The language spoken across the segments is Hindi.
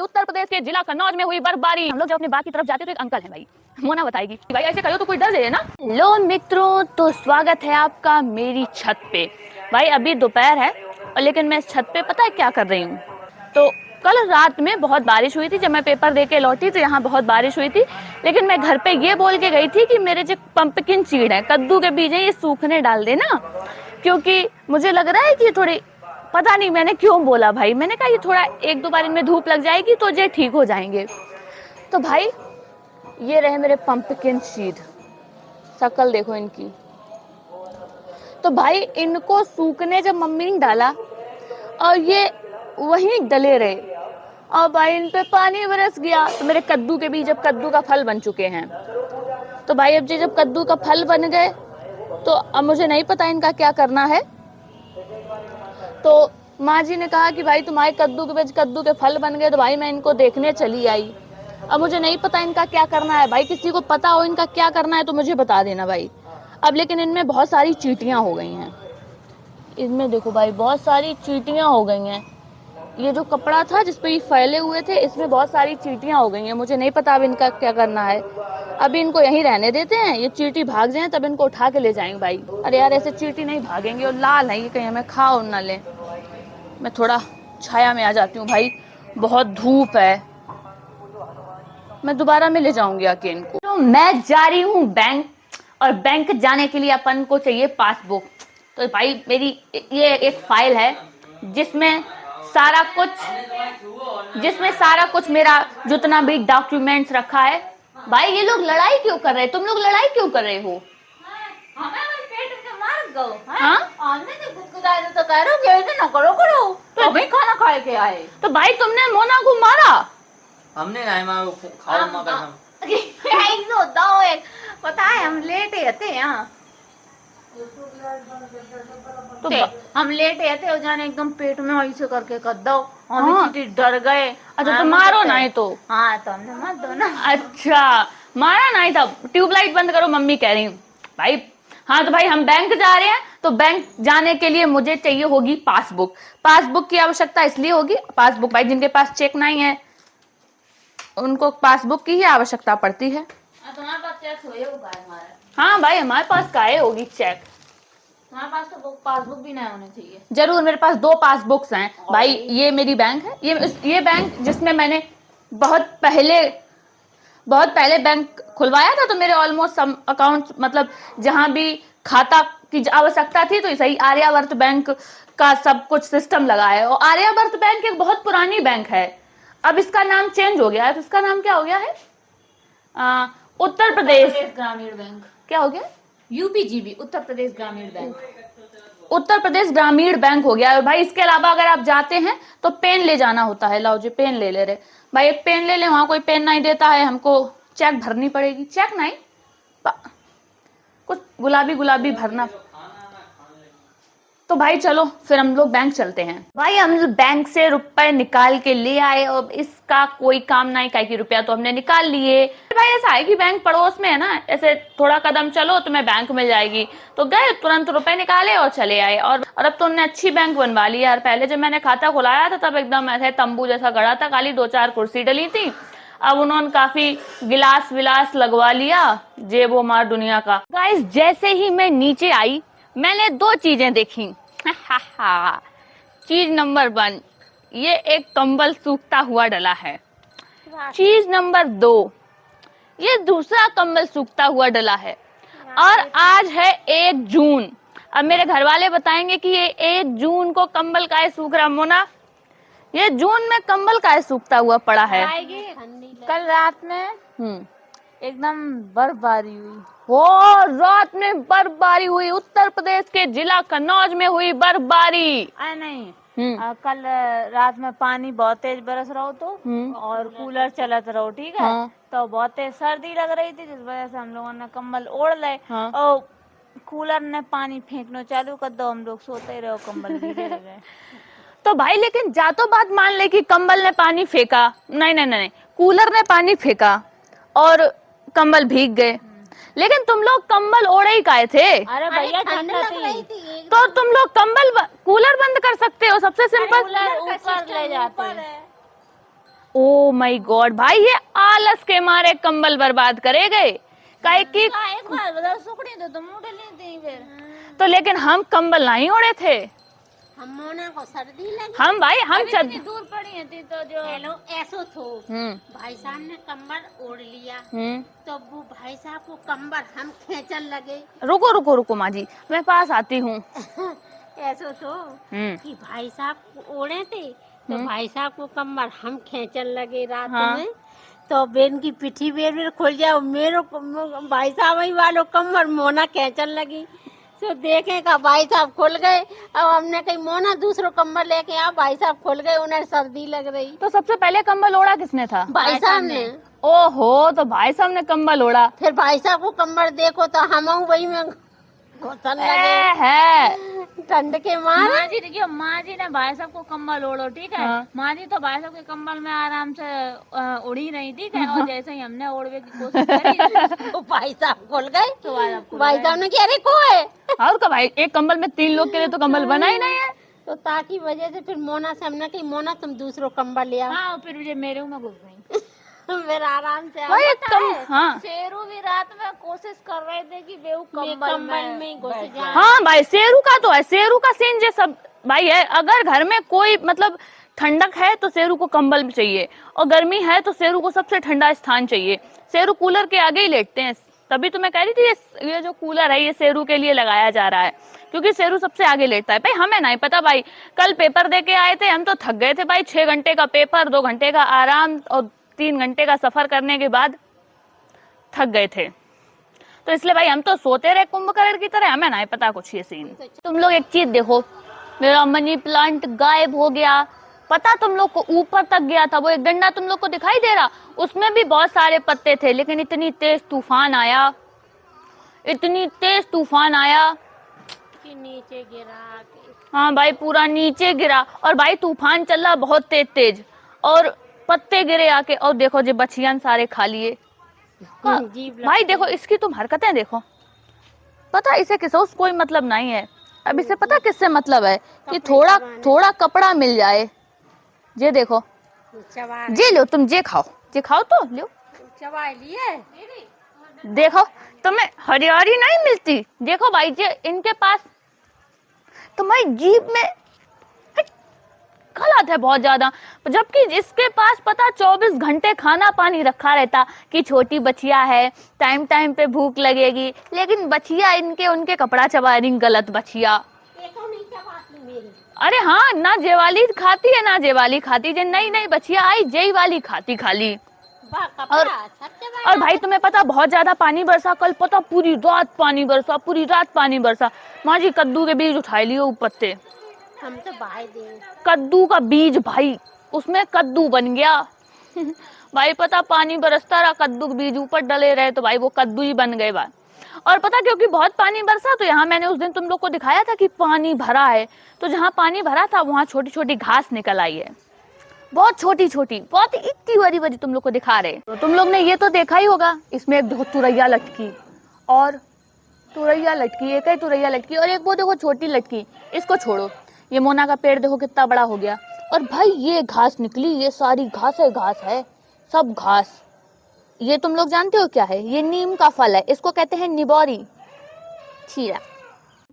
उत्तर प्रदेश के जिला कन्नौज में हुई बर्फबारी। हम लोग जब अपने बाग की तरफ जाते तो एक अंकल है भाई, मोना बताएगी भाई ऐसे करो तो कोई डर जाए ना। लो मित्रों, तो स्वागत है आपका मेरी छत पे। भाई अभी दोपहर है और लेकिन मैं इस छत पे पता है क्या कर रही हूँ। तो कल रात में बहुत बारिश हुई थी, जब मैं पेपर दे के लौटी तो यहाँ बहुत बारिश हुई थी, लेकिन मैं घर पे ये बोल के गई थी कि मेरे जो पंपकिन सीड है, कद्दू के बीज है, ये सूखने डाल देना, क्योंकि मुझे लग रहा है कि थोड़ी, पता नहीं मैंने क्यों बोला भाई, मैंने कहा ये थोड़ा एक दो बार इनमें धूप लग जाएगी तो ये ठीक हो जाएंगे। तो भाई ये रहे मेरे पंपकिन सीड, शक्ल देखो इनकी। तो भाई इनको सूखने जब मम्मी ने डाला और ये वहीं डले रहे और भाई इन पे पानी बरस गया, तो मेरे कद्दू के बीज अब कद्दू का फल बन चुके हैं। तो भाई अब जब कद्दू का फल बन गए तो अब मुझे नहीं पता इनका क्या करना है। तो माँ जी ने कहा कि भाई तुम्हारे कद्दू के बीज कद्दू के फल बन गए, तो भाई मैं इनको देखने चली आई। अब मुझे नहीं पता इनका क्या करना है। भाई किसी को पता हो इनका क्या करना है तो मुझे बता देना भाई। अब लेकिन इनमें बहुत सारी चींटियां हो गई हैं, इनमें देखो भाई बहुत सारी चींटियां हो गई हैं। ये जो कपड़ा था जिसपे ये फैले हुए थे इसमें बहुत सारी चींटियां हो गई हैं। मुझे नहीं पता अब इनका क्या करना है। अभी इनको यहीं रहने देते हैं, ये चींटी भाग जाए तब इनको उठा के ले जाएंगे भाई। अरे यार ऐसे चींटी नहीं भागेंगे, और लाल है ये, कहीं हमें खा और ना ले। मैं थोड़ा छाया में आ जाती हूँ भाई, बहुत धूप है। मैं दोबारा में ले जाऊंगी आके इनको। तो मैं जा रही हूँ बैंक, और बैंक जाने के लिए अपन को चाहिए पासबुक। तो भाई मेरी ये एक फाइल है जिसमें सारा कुछ मेरा जितना भी डॉक्यूमेंट्स रखा है। भाई ये लोग लड़ाई क्यों कर रहे हैं? तुम लोग लड़ाई क्यों कर रहे हो? तो भाई खाना खाए के आए। तो भाई तुमने मोना को मारा? हमने नहीं खाओ मगर हम पता है हम लेट थे यहाँ, तो हम लेट थे और जाने एकदम पेट में ऐसे करके कर दो, हम डर गए। अच्छा तो मारो नहीं तो? हाँ तो हमने मत दो ना। अच्छा मारा नहीं था। ट्यूबलाइट बंद करो, मम्मी कह रही हूँ भाई। हाँ तो भाई हम बैंक जा रहे हैं, तो बैंक जाने के लिए मुझे चाहिए होगी पासबुक। पासबुक की आवश्यकता इसलिए होगी, पासबुक भाई जिनके पास चेक नहीं है उनको पासबुक की ही आवश्यकता पड़ती है। तुम्हारे पास चेक होगा हमारा? हाँ भाई हमारे पास काहे होगी चेक, हमारे पास तो पासबुक भी नहीं होने चाहिए। जरूर, मेरे पास 2 पासबुक्स हैं भाई। ये मेरी बैंक है, ये बैंक जिसमें मैंने बहुत पहले बैंक खुलवाया था, तो मेरे ऑलमोस्ट सब अकाउंट, मतलब जहां भी खाता की आवश्यकता थी तो सही आर्यावर्त बैंक का सब कुछ सिस्टम लगा है। और आर्यावर्त बैंक एक बहुत पुरानी बैंक है, अब इसका नाम चेंज हो गया है। तो इसका नाम क्या हो गया है? उत्तर प्रदेश ग्रामीण बैंक। क्या हो गया? यूपीजीबी, उत्तर प्रदेश ग्रामीण बैंक। उत्तर प्रदेश ग्रामीण बैंक हो गया है भाई। इसके अलावा अगर आप जाते हैं तो पेन ले जाना होता है। लाओ जी पेन ले रहे भाई, एक पेन ले ले, वहां कोई पेन नहीं देता है, हमको चेक भरनी पड़ेगी। चेक नहीं, कुछ गुलाबी भरना। तो भाई चलो फिर हम लोग बैंक चलते हैं। भाई हम बैंक से रुपए निकाल के ले आए, और इसका कोई काम नहीं, काहे कि रुपया तो हमने निकाल लिए। भाई ऐसा है कि बैंक पड़ोस में है ना, ऐसे थोड़ा कदम चलो तुम्हें बैंक मिल जाएगी। तो गए, तुरंत रुपए निकाले और चले आए। और अब तो उन्होंने अच्छी बैंक बनवा ली यार। पहले जब मैंने खाता खुलाया था तब एकदम ऐसे तंबू जैसा गड़ा था, खाली 2-4 कुर्सी डली थी। अब उन्होंने काफी गिलास विलास लगवा लिया, जेबो मार दुनिया का। गाइस जैसे ही मैं नीचे आई मैंने 2 चीजें देखी। चीज नंबर 1, ये एक कंबल सूखता हुआ डला है। चीज नंबर 2, ये दूसरा कंबल सूखता हुआ डला है। और आज है 1 जून। अब मेरे घर वाले बताएंगे कि ये 1 जून को कंबल काहे सूख रहा? मोना, ये जून में कंबल काहे सूखता हुआ पड़ा है? कल रात में एकदम बर्फबारी हुई। रात में बर्फबारी हुई, उत्तर प्रदेश के जिला कन्नौज में हुई बर्फबारी। नहीं कल रात में पानी बहुत तेज बरस रहा हो तो, और कूलर चलत रहो, ठीक है। हाँ। तो बहुत तेज सर्दी लग रही थी, जिस वजह से हम लोगों ने कंबल ओढ़ ले। हाँ। और कूलर ने पानी फेंकना चालू कर दो, हम लोग सोते ही रहो, कंबल गिरे गए। तो भाई लेकिन जा तो बात मान ले कि कंबल ने पानी फेंका, नहीं, कूलर ने पानी फेंका और कंबल भीग गए, लेकिन तुम लोग कंबल ओढ़े ही काहे थे? अरे भैया ठंड लग रही थी, तो तुम लोग कूलर बंद कर सकते हो, सबसे सिंपल। कूलर ऊपर ले जाते हैं। ओ माय गॉड भाई, ये आलस के मारे कंबल बर्बाद करे गए काहे की। एक बार बताओ सुकड़ी तो तुम उड़ ली थी फिर। तो लेकिन हम कंबल नहीं ओढ़े थे, हम मोना को सर्दी लगी। हम भाई हम इतनी दूर पड़ी थी तो जो हेलो ऐसो थो हम्म भाई साहब ने कंबल ओढ़ लिया तो वो भाई साहब को कंबल हम खेचन लगे। रुको रुको रुको माँ जी, मैं पास आती हूँ। ऐसो थो कि भाई साहब ओढ़े थे तो भाई साहब को कंबल हम खेचन लगे रात हाँ। में। तो बेन की पिठी बेर खुल जाओ, मेरो भाई साहब ही वालों कंबल मोना खेचन लगी। तो देखेगा भाई साहब खुल गए। अब हमने कही मोना दूसरो कंबल लेके आ, भाई साहब खुल गए, उन्हें सर्दी लग रही। तो सबसे पहले कंबल ओढ़ा किसने था? भाई साहब ने। ओहो, तो भाई साहब ने कंबल ओढ़ा। फिर भाई साहब को कंबल देखो तो हम वही में घुसन लगे है ठंड के मारे। माँ जी देखियो, माँ जी ने भाई साहब को कंबल ओढ़ो, ठीक है। हाँ। माँ जी तो भाई साहब के कंबल में आराम से उड़ी रही, ठीक है। और जैसे ही हमने ओढ़ने की कोशिश करी तो भाई साहब खुल गए। तो भाई साहब ने कहा अरे को है। और का भाई, एक कंबल में 3 लोग के लिए तो कंबल बना ही नहीं है। तो ताकि वजह से फिर मोना से हमने कही मोना तुम दूसरो कंबल ले आओ। हाँ, फिर मुझे मेरे में घुस गई। फिर आराम से भाई हाँ शेरू भी रात में कोशिश कर रहे थे कि बेहू कंबल में घुस जाए। हाँ भाई, शेरू का तो है, शेरू का सीन ये सब भाई है। अगर घर में कोई मतलब ठंडक है तो शेरू को कंबल भी चाहिए, और गर्मी है तो शेरू को सबसे ठंडा स्थान चाहिए। शेरू कूलर के आगे ही लेटते हैं, तभी तो मैं कह रही थी ये जो कूलर है ये शेरू के लिए लगाया जा रहा है, क्योंकि शेरू सबसे आगे लेटता है। भाई हमें नहीं पता भाई, कल पेपर दे के आए थे, हम तो थक गए थे भाई। 6 घंटे का पेपर, 2 घंटे का आराम और 3 घंटे का सफर करने के बाद थक गए थे, तो इसलिए भाई हम तो सोते रहे कुंभकर्ण की तरह, हमें नहीं पता कुछ ये सीन। तुम लोग एक चीज देखो, मेरा मनी प्लांट गायब हो गया, पता तुम लोग को ऊपर तक गया था। वो एक डंडा तुम लोग को दिखाई दे रहा, उसमें भी बहुत सारे पत्ते थे, लेकिन इतनी तेज तूफान आया, इतनी तेज तूफान आया कि नीचे गिरा के। हाँ भाई, पूरा नीचे गिरा। और भाई तूफान चल रहा बहुत तेज तेज, और पत्ते गिरे आके। और देखो जो बछियान सारे खा लिए। भाई देखो इसकी तुम हरकतें देखो, पता इसे किसो कोई मतलब नहीं है। अब इसे पता किससे मतलब है कि थोड़ा थोड़ा कपड़ा मिल जाए। ये देखो, ये लो तुम, ये खाओ तो लो, चबा लिए। देखो तुम्हें हरियाली नहीं मिलती। देखो भाई जी, इनके पास तुम्हारी जीभ में गलत है बहुत ज्यादा, जबकि इसके पास पता 24 घंटे खाना पानी रखा रहता कि छोटी बच्चिया है, टाइम टाइम पे भूख लगेगी, लेकिन बच्चिया इनके उनके कपड़ा चबा रही। गलत बच्चिया। अरे हाँ, ना जे वाली खाती है ना जे वाली खाती, जे नई नई बच्चिया आई जे वाली खाती खाली। और भाई तुम्हें पता बहुत ज्यादा पानी बरसा कल, पता पूरी रात पानी बरसा, पूरी रात पानी बरसा। माँ जी कद्दू के बीज उठाए लिए पत्ते, हम तो भाई दे कद्दू का बीज भाई, उसमें कद्दू बन गया। भाई पता पानी बरसता रहा, कद्दू के बीज ऊपर डले रहे तो भाई वो कद्दू ही बन गए बात। और पता क्योंकि बहुत पानी बरसा, तो यहाँ मैंने उस दिन तुम लोग को दिखाया था कि पानी भरा है, तो जहाँ पानी भरा था वहाँ छोटी छोटी घास निकल आई है, बहुत छोटी छोटी, बहुत इतनी बड़ी बड़ी तुम लोग को दिखा रहे। तो तुम लोग ने ये तो देखा ही होगा, इसमें एक तुरैया लटकी, और तुरैया लटकी, एक ही तुरैया लटकी, और एक वो देखो छोटी लटकी। इसको छोड़ो, ये मोना का पेड़ देखो कितना बड़ा हो गया। और भाई ये घास निकली, ये सारी घास है सब घास। ये तुम लोग जानते हो क्या है? ये नीम का फल है, इसको कहते हैं निबोरी छीरा।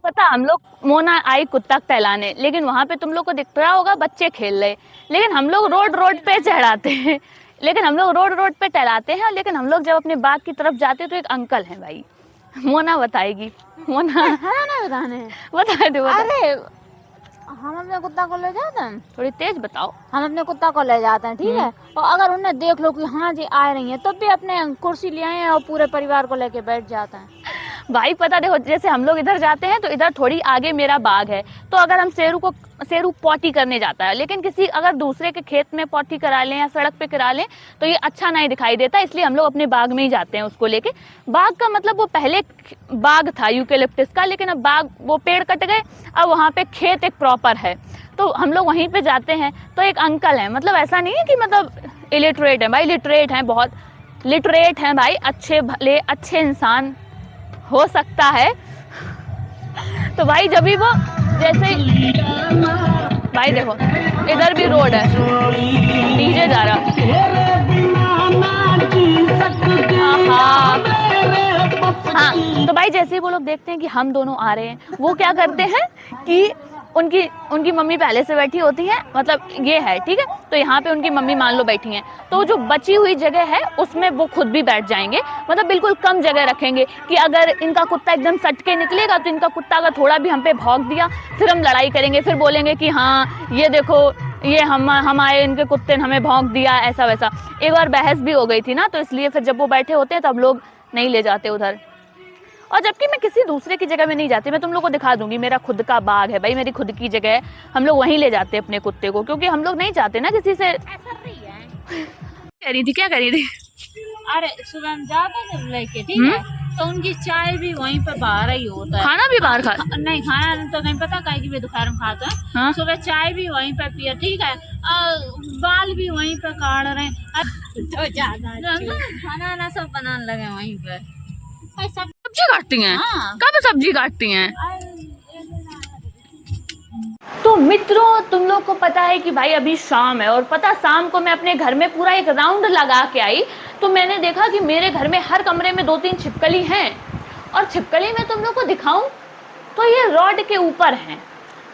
पता हम लोग मोना आई कुत्ता टहलाने, लेकिन वहां पे तुम लोग को दिख रहा होगा बच्चे खेल रहे, लेकिन हम लोग रोड पे चढ़ाते हैं, लेकिन हम लोग रोड पे टहलाते हैं। लेकिन हम लोग जब अपने बाग की तरफ जाते तो एक अंकल हैं भाई, मोना बताएगी। मोना बता दो। अरे हम अपने कुत्ता को ले जाते हैं, थोड़ी तेज बताओ। हम अपने कुत्ता को ले जाते हैं, ठीक है। और अगर उन्हें देख लो कि हाँ जी आ रही है, तब भी अपने कुर्सी ले आए और पूरे परिवार को लेके बैठ जाते हैं। भाई पता देखो, जैसे हम लोग इधर जाते हैं तो इधर थोड़ी आगे मेरा बाग है, तो अगर हम शेरू पॉटी करने जाता है, लेकिन किसी अगर दूसरे के खेत में पॉटी करा लें या सड़क पे करा लें तो ये अच्छा नहीं दिखाई देता, इसलिए हम लोग अपने बाग में ही जाते हैं उसको लेके। बाग का मतलब वो पहले बाग था यूकेलिप्टस का, लेकिन अब बाग वो पेड़ कट गए, अब वहाँ पे खेत एक प्रॉपर है, तो हम लोग वहीं पे जाते हैं। तो एक अंकल है, मतलब ऐसा नहीं है कि मतलब इलिटरेट है भाई, लिटरेट है, बहुत लिटरेट है भाई, अच्छे भले अच्छे इंसान हो सकता है। तो भाई जब भी वो जैसे भाई देखो इधर भी रोड है, डीजे जा रहा। हाँ, तो भाई जैसे ही वो लोग देखते हैं कि हम दोनों आ रहे हैं, वो क्या करते हैं कि उनकी मम्मी पहले से बैठी होती है, मतलब ये है ठीक है, तो यहाँ पे उनकी मम्मी मान लो बैठी हैं, तो जो बची हुई जगह है उसमें वो खुद भी बैठ जाएंगे, मतलब बिल्कुल कम जगह रखेंगे कि अगर इनका कुत्ता एकदम सट के निकलेगा तो इनका कुत्ता अगर थोड़ा भी हम पे भौंक दिया फिर हम लड़ाई करेंगे, फिर बोलेंगे कि हाँ ये देखो ये हम आए, इनके कुत्ते ने हमें भौंक दिया, ऐसा वैसा। एक बार बहस भी हो गई थी ना, तो इसलिए फिर जब वो बैठे होते हैं तब लोग नहीं ले जाते उधर। और जबकि मैं किसी दूसरे की जगह में नहीं जाती, मैं तुम लोग को दिखा दूंगी, मेरा खुद का बाग है भाई, मेरी खुद की जगह है, हम लोग वहीं ले जाते हैं अपने कुत्ते को, क्योंकि हम लोग नहीं चाहते ना किसी से। ऐसा नहीं है। कह रही थी, क्या कह रही थी? अरे सुबह जाता जब लेके ठीक है, तो उनकी चाय भी वहीं पर बाहर ही होता है, खाना भी बाहर खा? नहीं खाना तो नहीं पता, काहे कि वे दोपहर में खाता है। हाँ? सुबह चाय भी वहीं पे पिया ठीक है, बाल भी वहीं पे काट रहे हैं, तो ज्यादा खाना वाना सब बनाने लगे वहीं पे। सब्जी काटती हैं? हाँ। कब सब्जी काटती हैं? तो मित्रों तुम लोग को पता है कि भाई अभी शाम है, और पता शाम को मैं अपने घर में पूरा एक राउंड लगा के आई, तो मैंने देखा कि मेरे घर में हर कमरे में 2-3 छिपकली हैं, और छिपकली में तुम लोग को दिखाऊं तो ये रॉड के ऊपर हैं,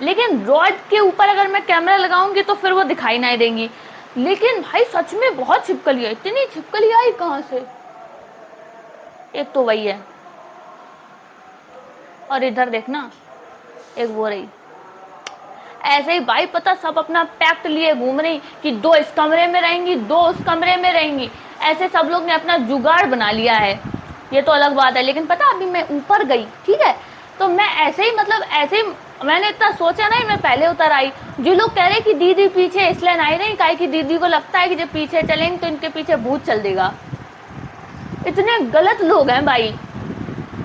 लेकिन रॉड के ऊपर अगर मैं कैमरा लगाऊंगी तो फिर वो दिखाई नहीं देंगी, लेकिन भाई सच में बहुत छिपकली है। इतनी छिपकली आई कहाँ से? एक तो वही है, और इधर देखना एक वो रही। ऐसे ही भाई पता सब अपना पैक्ट लिए घूम रही कि 2 इस कमरे में रहेंगी, 2 उस कमरे में रहेंगी, ऐसे सब लोग ने अपना जुगाड़ बना लिया है, ये तो अलग बात है। लेकिन पता अभी मैं ऊपर गई ठीक है, तो मैं ऐसे ही मतलब ऐसे ही मैंने इतना सोचा नहीं, मैं पहले उतर आई। जो लोग कह रहे कि दीदी पीछे इसलिए नहीं रही, काहे कि दीदी को लगता है कि जब पीछे चलेंगे तो इनके पीछे भूत चल देगा। इतने गलत लोग हैं भाई,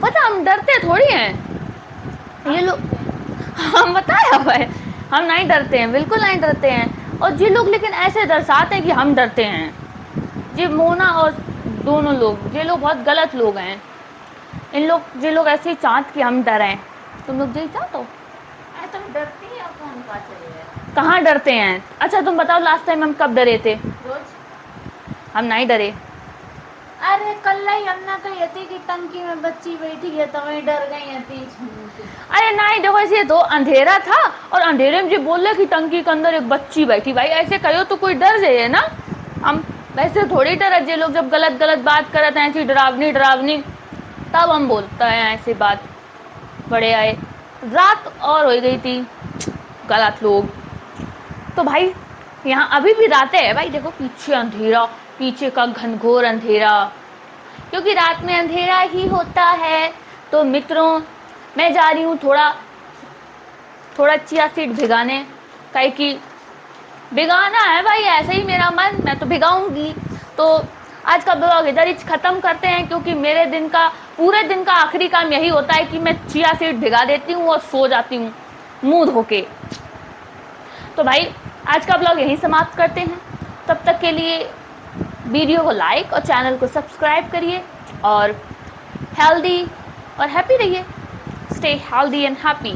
पता हम डरते थोड़ी हैं ये लोग, हम बताया भाई हम नहीं डरते हैं, बिल्कुल नहीं डरते हैं। और ये लोग लेकिन ऐसे दर्शाते हैं कि हम डरते हैं। ये मोना और दोनों लोग, ये लोग बहुत गलत लोग हैं। इन लोग ये लोग ऐसे ही चाहते कि हम डरें। तुम लोग यही चाहते हो? तुम डरती है कौन का चले? कहाँ डरते हैं? अच्छा तुम बताओ लास्ट टाइम हम कब डरे थे? रोज हम नहीं डरे। अरे कल ही हमने कही थी कि टंकी में बच्ची बैठी है तो मैं डर गई थी। अरे नहीं देखो ऐसे तो अंधेरा था, और अंधेरे में जो बोल रहे कि टंकी के अंदर एक बच्ची बैठी, भाई ऐसे कहो तो कोई डर जाए ना। हम वैसे थोड़ी डर है, लोग जब गलत गलत बात करते हैं ऐसी डरावनी तब हम बोलते हैं ऐसी बात। बड़े आए रात और हो गई थी, गलत लोग। तो भाई यहाँ अभी भी रातें है भाई, देखो पीछे अंधेरा, पीछे का घनघोर अंधेरा, क्योंकि रात में अंधेरा ही होता है। तो मित्रों मैं जा रही हूँ थोड़ा चिया सीड भिगाने, काहे कि भिगाना है भाई, ऐसे ही मेरा मन, मैं तो भिगाऊंगी। तो आज का ब्लॉग इधर ही खत्म करते हैं, क्योंकि मेरे पूरे दिन का आखिरी काम यही होता है कि मैं चिया सीड भिगा देती हूँ और सो जाती हूँ मुंह धो के। तो भाई आज का ब्लॉग यहीं समाप्त करते हैं, तब तक के लिए वीडियो को लाइक और चैनल को सब्सक्राइब करिए, और हेल्दी और हैप्पी रहिए। Stay healthy and happy.